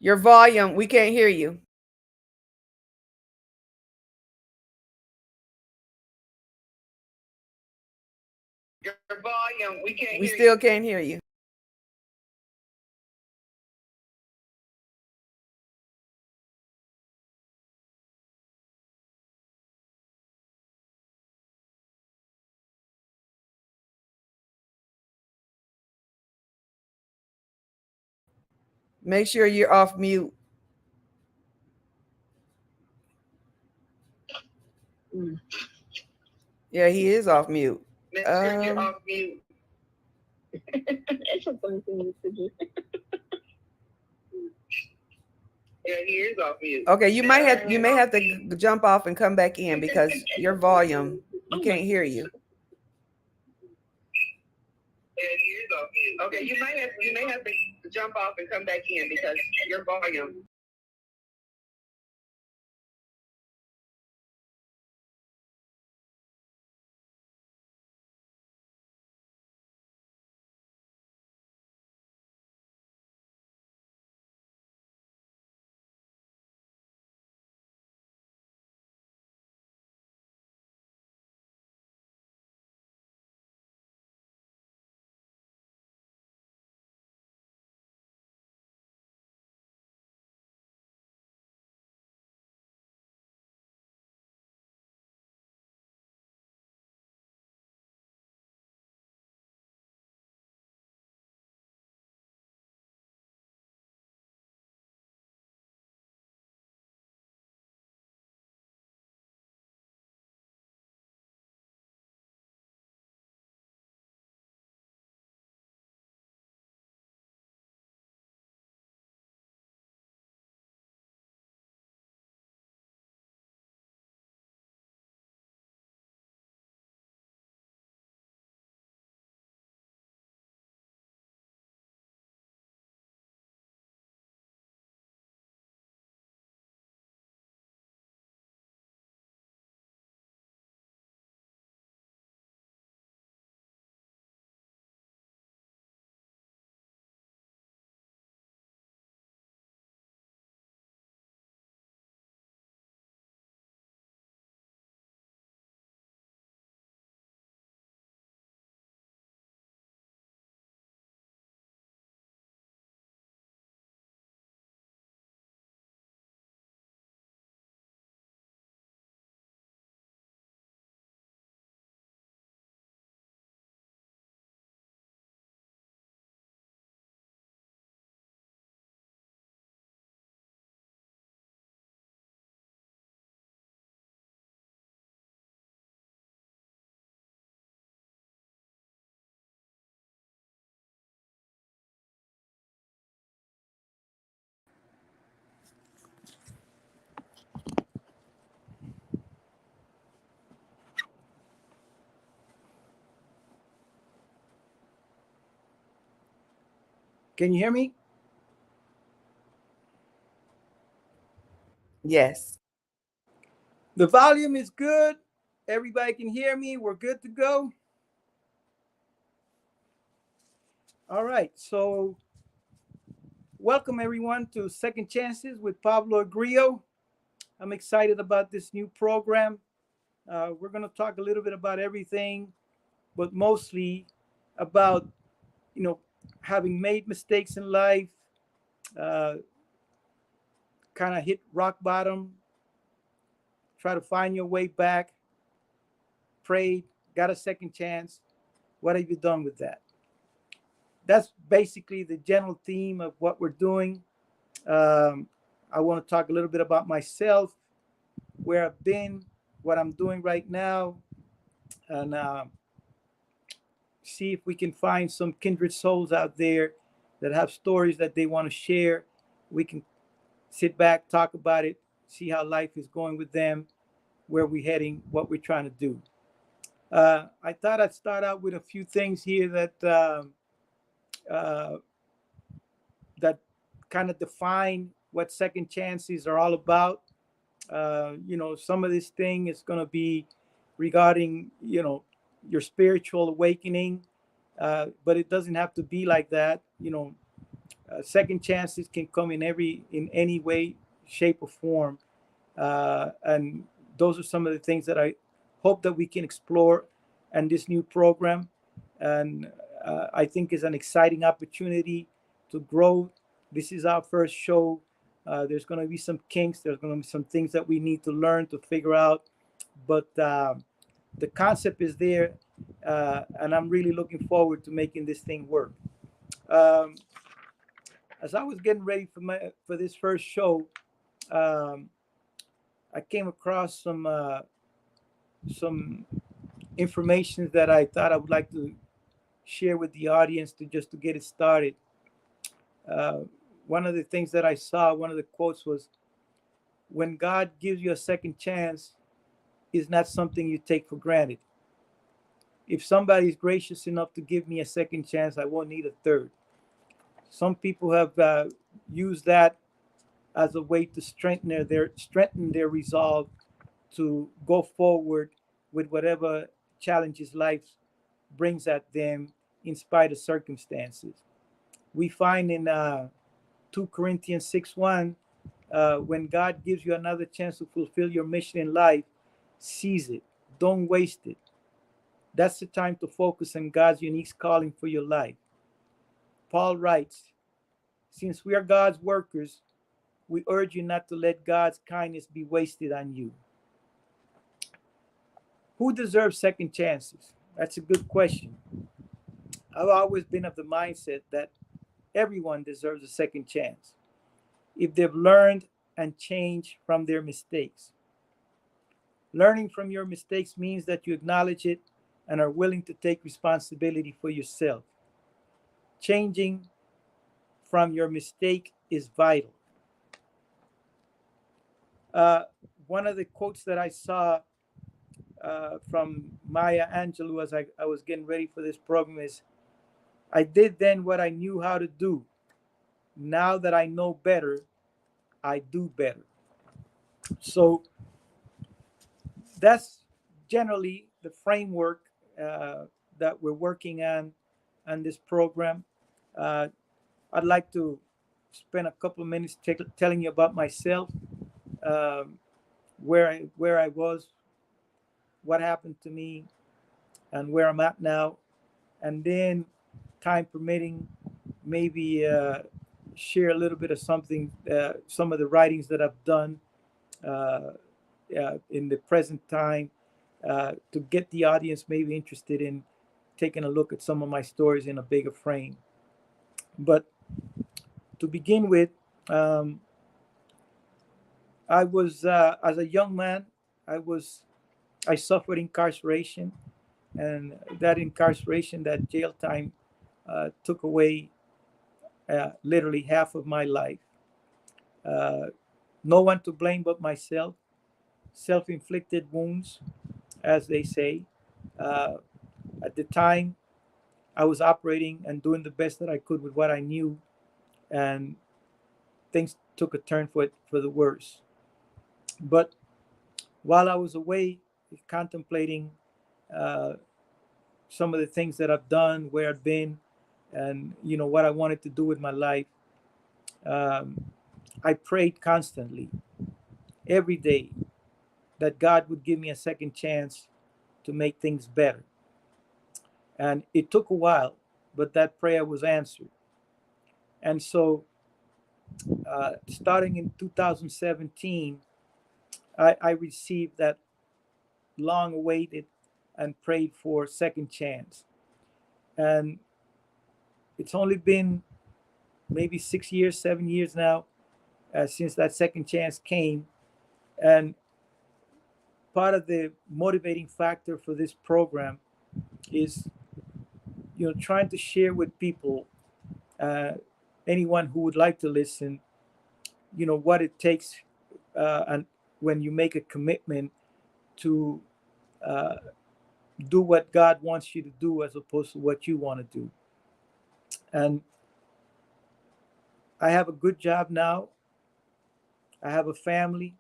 Your volume, we can't hear you. Your volume, we can't hear you. We still can't hear you. Make sure you're off mute. Yeah, he is off mute. Make sure you're off mute. It's a fun thing to do. Yeah, he is off mute. Okay, you may have to jump off and come back in because your volume, we can't hear you. Yeah, he is off mute. Okay, you may have to jump off and come back in because your volume. Can you hear me? Yes. The volume is good. Everybody can hear me. We're good to go. All right. So, welcome everyone to Second Chances with Pablo Agrio. I'm excited about this new program. We're going to talk a little bit about everything, but mostly about, you know, having made mistakes in life, uh, kind of hit rock bottom, try to find your way back, prayed, got a second chance. What have you done with that? That's basically the general theme of what we're doing. Um, I want to talk a little bit about myself, where I've been, what I'm doing right now, and see if we can find some kindred souls out there that have stories that they want to share. We can sit back, talk about it, see how life is going with them, where we're heading, what we're trying to do. I thought I'd start out with a few things here uh, that kind of define what second chances are all about. Some of this thing is going to be regarding, your spiritual awakening, but it doesn't have to be like that. Second chances can come in any way, shape, or form, and those are some of the things that I hope that we can explore in this new program. And I think is an exciting opportunity to grow. This is our first show. There's going to be some kinks. There's going to be some things that we need to learn to figure out. But the concept is there, and I'm really looking forward to making this thing work. Um, as I was getting ready for this first show, um, I came across some information that I thought I would like to share with the audience to just to get it started. Uh, One of the things that I saw, one of the quotes was, "When God gives you a second chance, is not something you take for granted. If somebody is gracious enough to give me a second chance, I won't need a third." Some people have used that as a way to strengthen their resolve to go forward with whatever challenges life brings at them in spite of circumstances. We find in 2 Corinthians 6:1, when God gives you another chance to fulfill your mission in life, seize it. Don't waste it. That's the time to focus on God's unique calling for your life. Paul writes, "Since we are God's workers, we urge you not to let God's kindness be wasted on you." Who deserves second chances? That's a good question. I've always been of the mindset that everyone deserves a second chance if they've learned and changed from their mistakes. Learning from your mistakes means that you acknowledge it and are willing to take responsibility for yourself. Changing from your mistake is vital. Uh, One of the quotes that I saw from Maya Angelou as I was getting ready for this program is, "I did then what I knew how to do. Now that I know better, I do better." So that's generally the framework that we're working on this program. Uh, I'd like to spend a couple of minutes telling you about myself, um, where I was, what happened to me, and where I'm at now, and then, time permitting, maybe share a little bit of something, some of the writings that I've done uh, in the present time, to get the audience maybe interested in taking a look at some of my stories in a bigger frame. But to begin with, um, I was as a young man, I was I suffered incarceration, and that incarceration, that jail time, took away literally half of my life. Uh, no one to blame but myself. Self-inflicted wounds, as they say. Uh, at the time, I was operating and doing the best that I could with what I knew, and things took a turn for the worse. But while I was away contemplating uh, some of the things that I've done, where I've been, and what I wanted to do with my life, um, I prayed constantly, every day, that God would give me a second chance to make things better. And it took a while, but that prayer was answered. And so, starting in 2017, I received that long awaited and prayed for second chance. And it's only been maybe 6 years, 7 years now, since that second chance came. And part of the motivating factor for this program is, trying to share with people, uh, anyone who would like to listen, what it takes, and when you make a commitment to uh, do what God wants you to do as opposed to what you want to do. And I have a good job now. I have a family,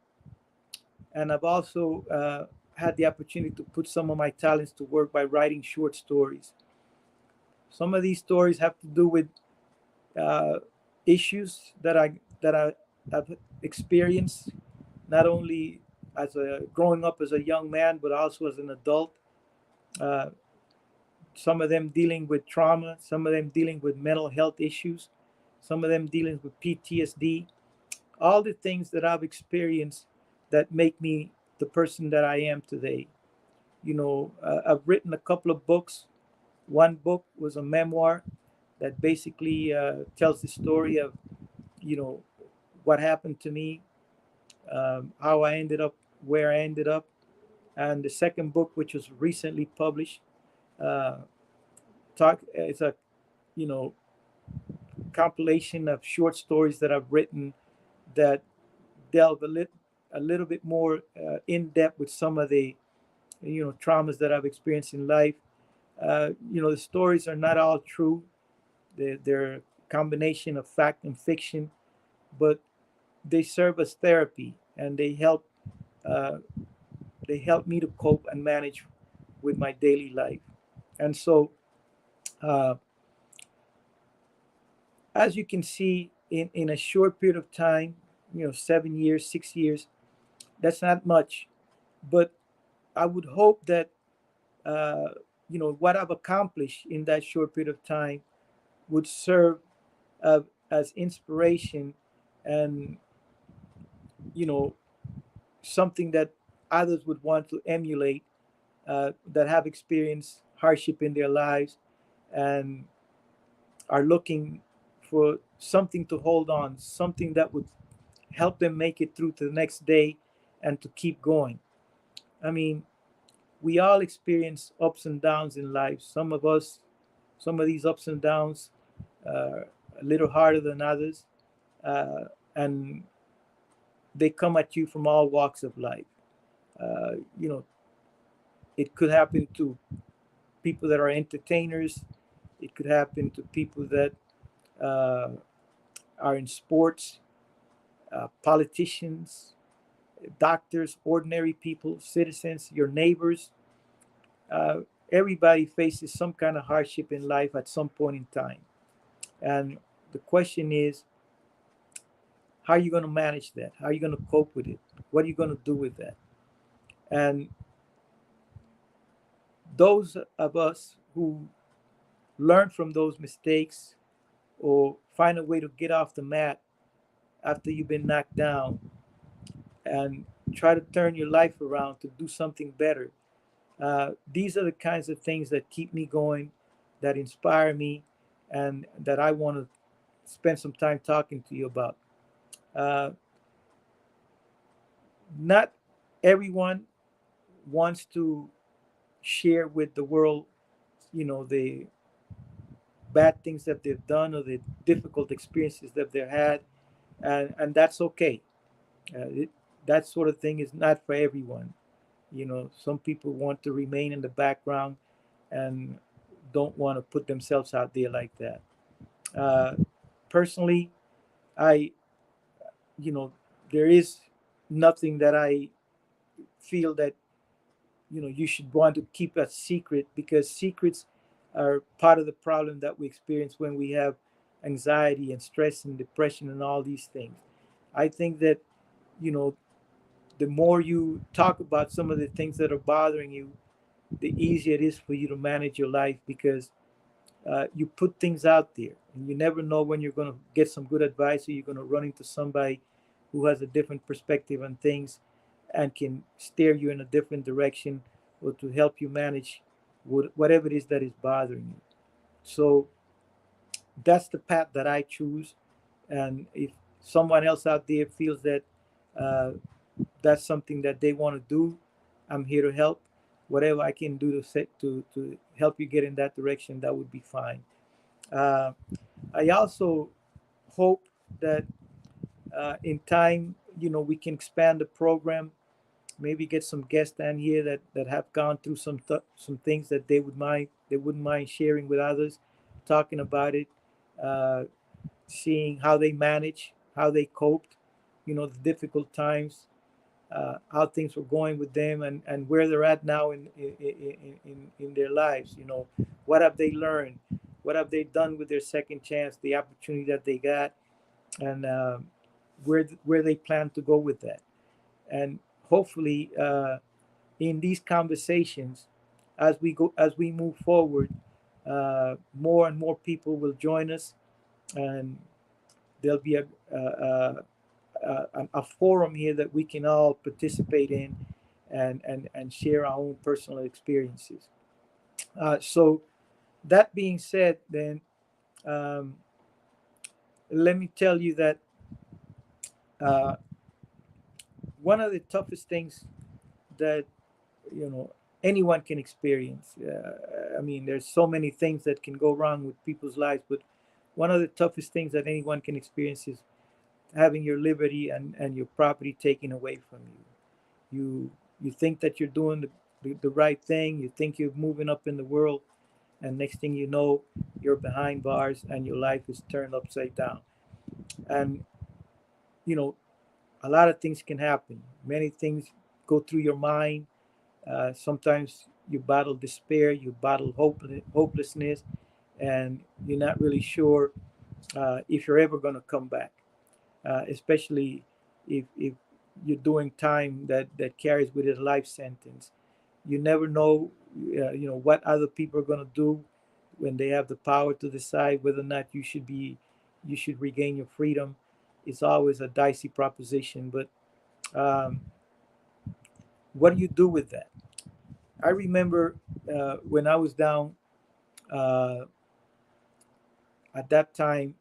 and I've also had the opportunity to put some of my talents to work by writing short stories. Some of these stories have to do with uh, issues that have experienced, not only as a growing up as a young man, but also as an adult. Uh, some of them dealing with trauma, some of them dealing with mental health issues, some of them dealing with PTSD. All the things that I've experienced that make me the person that I am today. I've written a couple of books. One book was a memoir that basically tells the story of, you know, what happened to me, how I ended up where I ended up. And the second book, which was recently published, uh, it's a, you know, compilation of short stories that I've written that delve a little bit more in depth with some of the, traumas that I've experienced in life. The stories are not all true. They're a combination of fact and fiction, but they serve as therapy, and uh, they help me to cope and manage with my daily life. And so, uh, as you can see, in a short period of time, 7 years, 6 years, that's not much. But I would hope that, what I've accomplished in that short period of time would serve uh, as inspiration and, you know, something that others would want to emulate, that have experienced hardship in their lives and are looking for something to hold on, something that would help them make it through to the next day and to keep going. I mean, we all experience ups and downs in life. Some of these ups and downs are a little harder than others, uh, and they come at you from all walks of life. Uh, you know, it could happen to people that are entertainers. It could happen to people that uh, are in sports, politicians, doctors, ordinary people, citizens, your neighbors. Uh, Everybody faces some kind of hardship in life at some point in time. And the question is, how are you going to manage that? How are you going to cope with it? What are you going to do with that? And those of us who learn from those mistakes or find a way to get off the mat after you've been knocked down and try to turn your life around to do something better. These are the kinds of things that keep me going, that inspire me, and that I want to spend some time talking to you about. Uh, Not everyone wants to share with the world, the bad things that they've done or the difficult experiences that they've had, and that's okay. That sort of thing is not for everyone. Some people want to remain in the background and don't want to put themselves out there like that. Uh, Personally, I, you know, there is nothing that I feel that, you should want to keep a secret, because secrets are part of the problem that we experience when we have anxiety and stress and depression and all these things. I think that, you know, the more you talk about some of the things that are bothering you, the easier it is for you to manage your life, because you put things out there and you never know when you're going to get some good advice, or you're going to run into somebody who has a different perspective on things and can steer you in a different direction, or to help you manage whatever it is that is bothering you. So that's the path that I choose. And if someone else out there feels that uh, that's something that they want to do, I'm here to help. Whatever I can do to help you get in that direction, that would be fine. Uh, I also hope that in time, we can expand the program. Maybe get some guests down here that have gone through some things that they wouldn't mind sharing with others, talking about it, uh, seeing how they manage, how they coped, the difficult times, how things were going with them, and where they're at now in their lives. What have they learned? What have they done with their second chance, the opportunity that they got? and where they plan to go with that. And hopefully, in these conversations, as we move forward, more and more people will join us, and there'll be a forum here that we can all participate in, and share our own personal experiences. So that being said, then, um, let me tell you that uh, one of the toughest things that, you know, anyone can experience. I mean, there's so many things that can go wrong with people's lives, but one of the toughest things that anyone can experience is having your liberty and your property taken away from you. You think that you're doing the right thing. You think you're moving up in the world, and next thing you know, you're behind bars and your life is turned upside down. And you know, a lot of things can happen. Many things go through your mind. Sometimes you battle despair, you battle hopelessness, and you're not really sure if you're ever going to come back, especially if you're doing time that carries with it a life sentence. You never know, what other people are going to do when they have the power to decide whether or not you should regain your freedom. It's always a dicey proposition, but um, what do you do with that? I remember when I was down uh, at that time,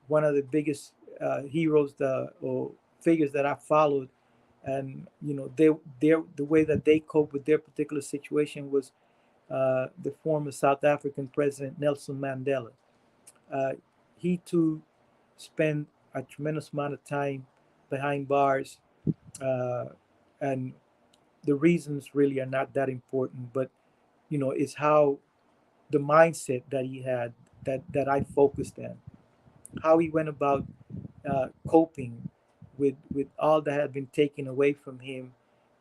one of the biggest heroes or figures that I followed, and the way that they cope with their particular situation was the former South African president Nelson Mandela. Uh, he too spent a tremendous amount of time behind bars, uh, and the reasons really are not that important, but it's how the mindset that he had, that I focused on, how he went about coping with all that had been taken away from him,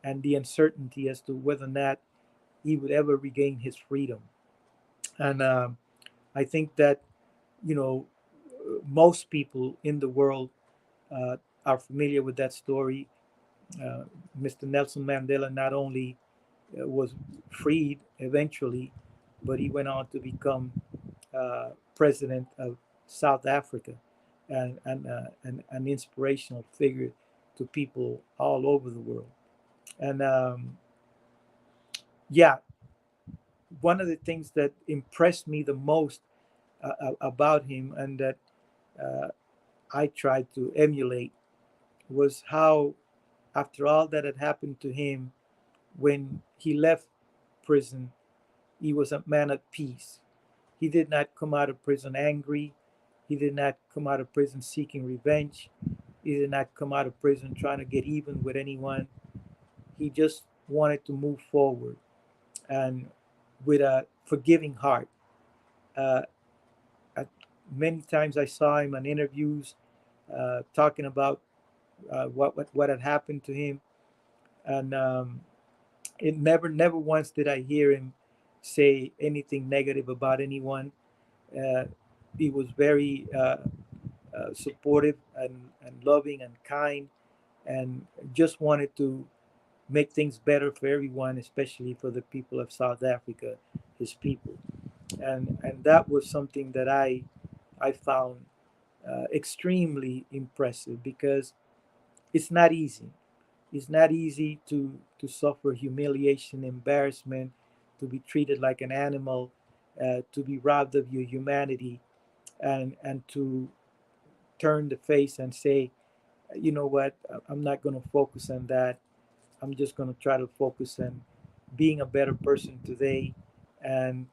and the uncertainty as to whether or not he would ever regain his freedom. And I think that you know most people in the world uh, are familiar with that story. Uh, Mr. Nelson Mandela not only was freed eventually, but he went on to become president of South Africa, and an inspirational figure to people all over the world. And yeah, one of the things that impressed me the most about him, and that uh, I tried to emulate, was how, after all that had happened to him, when he left prison, he was a man at peace. He did not come out of prison angry. He did not come out of prison seeking revenge. He did not come out of prison trying to get even with anyone. He just wanted to move forward, and with a forgiving heart. Uh, Many times I saw him in interviews talking about what had happened to him, and it never once did I hear him say anything negative about anyone. Uh, he was very supportive and loving and kind, and just wanted to make things better for everyone, especially for the people of South Africa, his people. And that was something that I found extremely impressive, because it's not easy. It's not easy to suffer humiliation, embarrassment, to be treated like an animal, to be robbed of your humanity, and to turn the face and say, you know what, I'm not going to focus on that. I'm just going to try to focus on being a better person today, and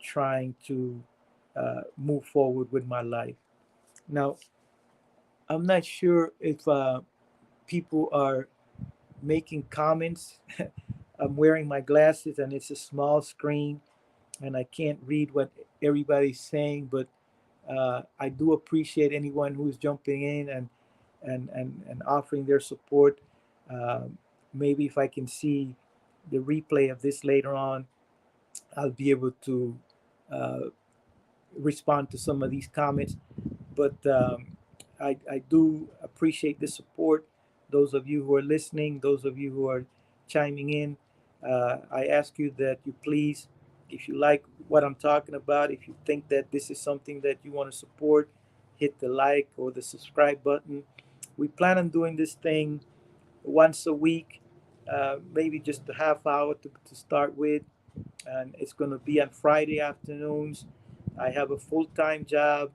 trying to move forward with my life. Now, I'm not sure if people are making comments. I'm wearing my glasses and it's a small screen, and I can't read what everybody's saying, but I do appreciate anyone who's jumping in and offering their support. Um, Maybe if I can see the replay of this later on, I'll be able to uh, respond to some of these comments. But I do appreciate the support. Those of you who are listening, those of you who are chiming in, I ask you that you please, if you like what I'm talking about, if you think that this is something that you want to support, hit the like or the subscribe button. We plan on doing this thing once a week, maybe just a half hour to start with, and it's going to be on Friday afternoons. I have a full-time job.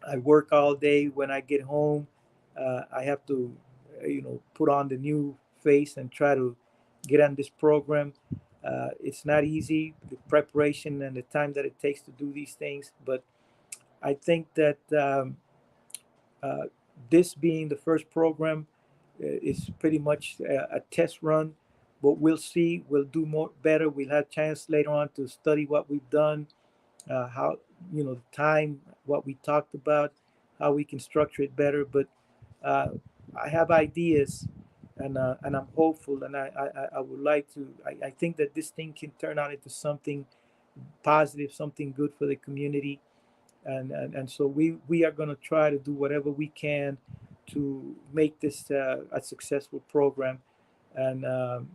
I work all day. When I get home, I have to, put on the new face and try to get on this program. It's not easy, the preparation and the time that it takes to do these things. But I think that uh, this being the first program is pretty much a test run. But we'll see. We'll do more better. We'll have chance later on to study what we've done, how the time, what we talked about, how we can structure it better. But uh, I have ideas, and I'm hopeful, and I would like to. I think that this thing can turn out into something positive, something good for the community, and so we are going to try to do whatever we can to make this a successful program, and of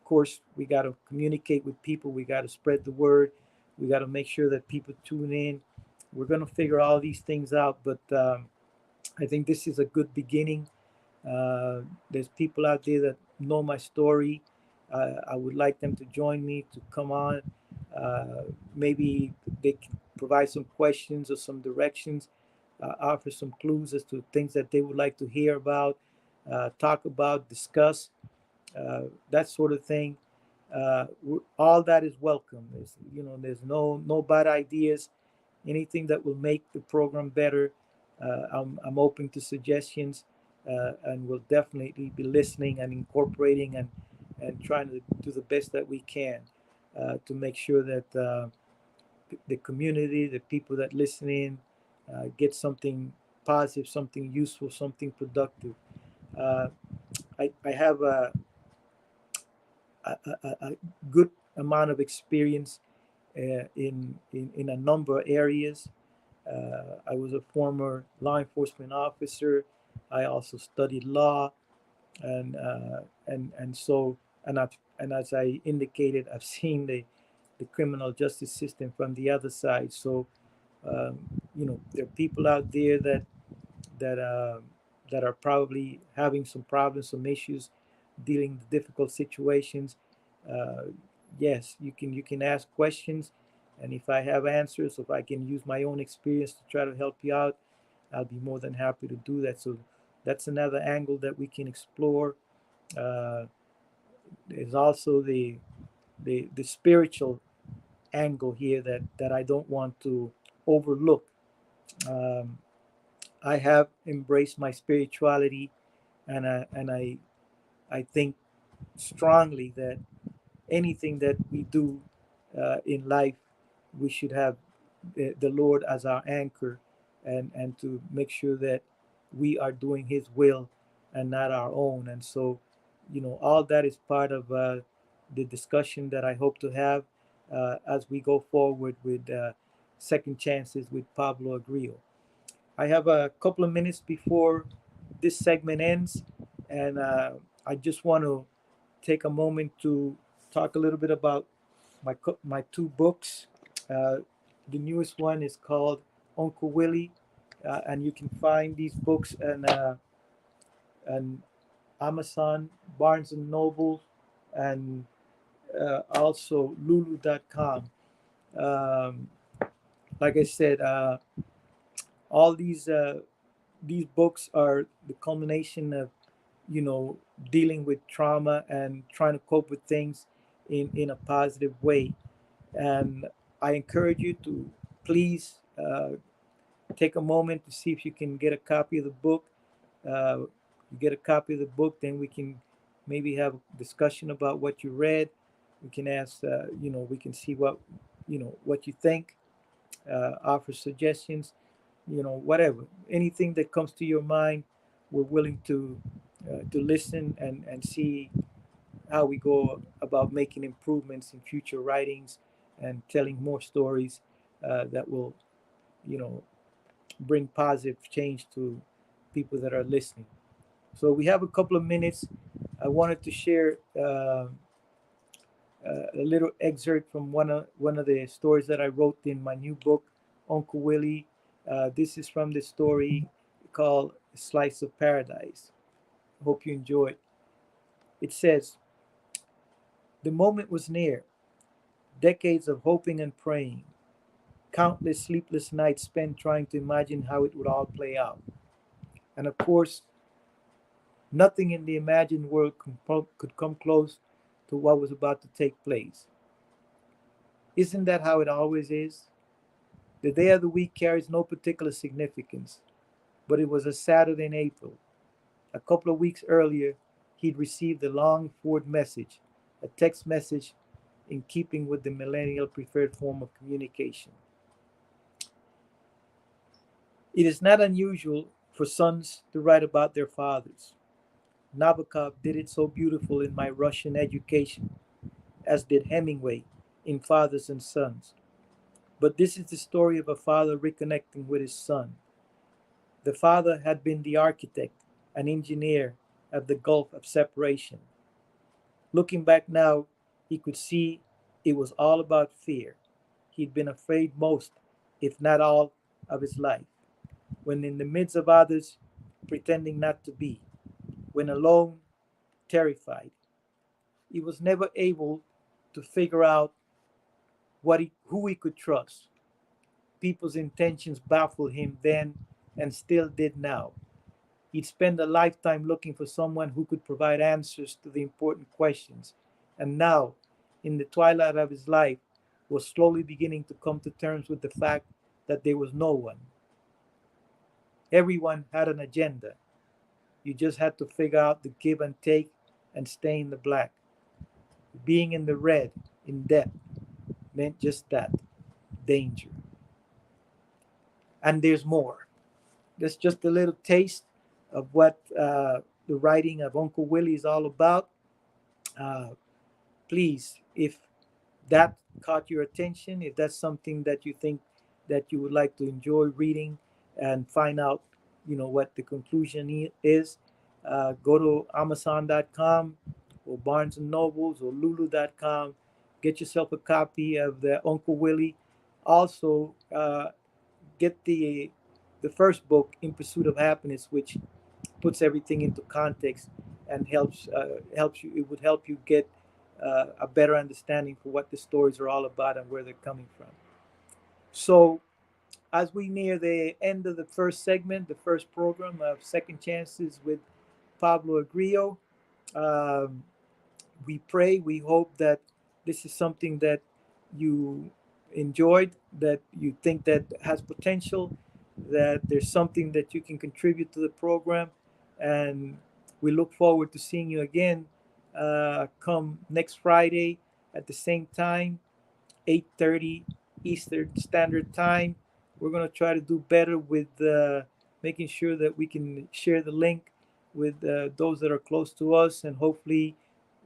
course we got to communicate with people, we got to spread the word, we got to make sure that people tune in. We're going to figure all these things out, but I think this is a good beginning. There's people out there that know my story. I would like them to join me to come on. Maybe they can provide some questions or some directions, offer some clues as to things that they would like to hear about, talk about, discuss, that sort of thing. All that is welcome. There's no bad ideas. Anything that will make the program better. I'm open to suggestions, and we'll definitely be listening and incorporating and trying to do the best that we can to make sure that the community, the people that listen in, get something positive, something useful, something productive. Uh, I have a good amount of experience in a number of areas. I was a former law enforcement officer. I also studied law, and so and as I indicated, I've seen the criminal justice system from the other side. So there are people out there that uh, that are probably having some problems, some issues, dealing with difficult situations. Uh, yes, you can ask questions, and if I have answers, if I can use my own experience to try to help you out, I'll be more than happy to do that. So that's another angle that we can explore. Uh, there's also the spiritual angle here that I don't want to overlook. Um, I have embraced my spirituality, and I think strongly that anything that we do in life, we should have the Lord as our anchor, and to make sure that we are doing His will and not our own. And so, all that is part of the discussion that I hope to have as we go forward with Second Chances with Pablo Agrio. I have a couple of minutes before this segment ends, and I just want to take a moment to talk a little bit about my two books. Uh, the newest one is called Uncle Willie, and you can find these books on Amazon, Barnes and Noble, and also Lulu.com. Um, like I said, all these books are the culmination of dealing with trauma and trying to cope with things in a positive way. And I encourage you to please take a moment to see if you can get a copy of the book. You get a copy of the book, then we can maybe have a discussion about what you read. We can ask, we can see what you think, offer suggestions, whatever, anything that comes to your mind. We're willing to listen and see how we go about making improvements in future writings and telling more stories that will, you know, bring positive change to people that are listening. So we have a couple of minutes. I wanted to share a little excerpt from one of the stories that I wrote in my new book, Uncle Willie. This is from the story called Slice of Paradise. Hope you enjoy it. It says, "The moment was near. Decades of hoping and praying, countless sleepless nights spent trying to imagine how it would all play out. And of course, nothing in the imagined world could come close to what was about to take place. Isn't that how it always is? The day of the week carries no particular significance, but it was a Saturday in April. A couple of weeks earlier, he'd received a long forward message, a text message in keeping with the millennial preferred form of communication. It is not unusual for sons to write about their fathers. Nabokov did it so beautiful in My Russian Education, as did Hemingway in Fathers and Sons. But this is the story of a father reconnecting with his son. The father had been the architect, an engineer of the gulf of separation. Looking back now, he could see it was all about fear. He'd been afraid most, if not all, of his life. When in the midst of others, pretending not to be. When alone, terrified. He was never able to figure out who he could trust. People's intentions baffled him then and still did now. He'd spent a lifetime looking for someone who could provide answers to the important questions. And now, in the twilight of his life, was slowly beginning to come to terms with the fact that there was no one. Everyone had an agenda. You just had to figure out the give and take and stay in the black. Being in the red, in depth, meant just that, danger. And there's more. That's just a little taste of what the writing of Uncle Willie is all about. Uh, Please, if that caught your attention, if that's something that you think that you would like to enjoy reading and find out, what the conclusion is, go to Amazon.com or Barnes and Nobles or Lulu.com. Get yourself a copy of the Uncle Willie. Also, get the first book, In Pursuit of Happiness, which puts everything into context and helps you. It would help you get a better understanding for what the stories are all about and where they're coming from. So, as we near the end of the first segment, the first program of Second Chances with Pablo Agrio, um, we pray, we hope that this is something that you enjoyed, that you think that has potential, that there's something that you can contribute to the program, and we look forward to seeing you again come next Friday at the same time, 8:30 Eastern Standard Time. We're going to try to do better with making sure that we can share the link with those that are close to us, and hopefully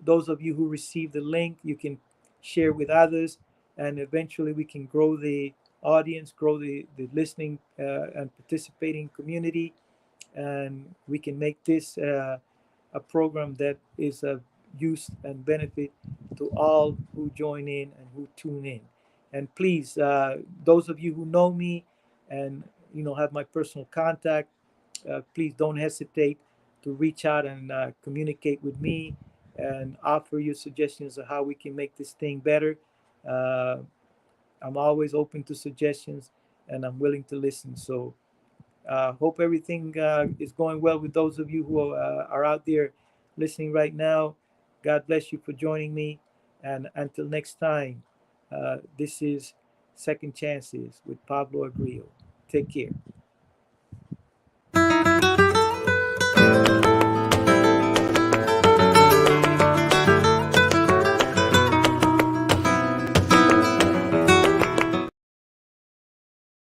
those of you who receive the link, you can share with others, and eventually we can grow the audience, grow the listening and participating community, and we can make this a program that is of use and benefit to all who join in and who tune in. And please, those of you who know me and have my personal contact, please don't hesitate to reach out and communicate with me and offer your suggestions of how we can make this thing better. Uh, I'm always open to suggestions and I'm willing to listen. So hope everything is going well with those of you who are out there listening right now. God bless you for joining me. And until next time, this is Second Chances with Pablo Agrio. Take care.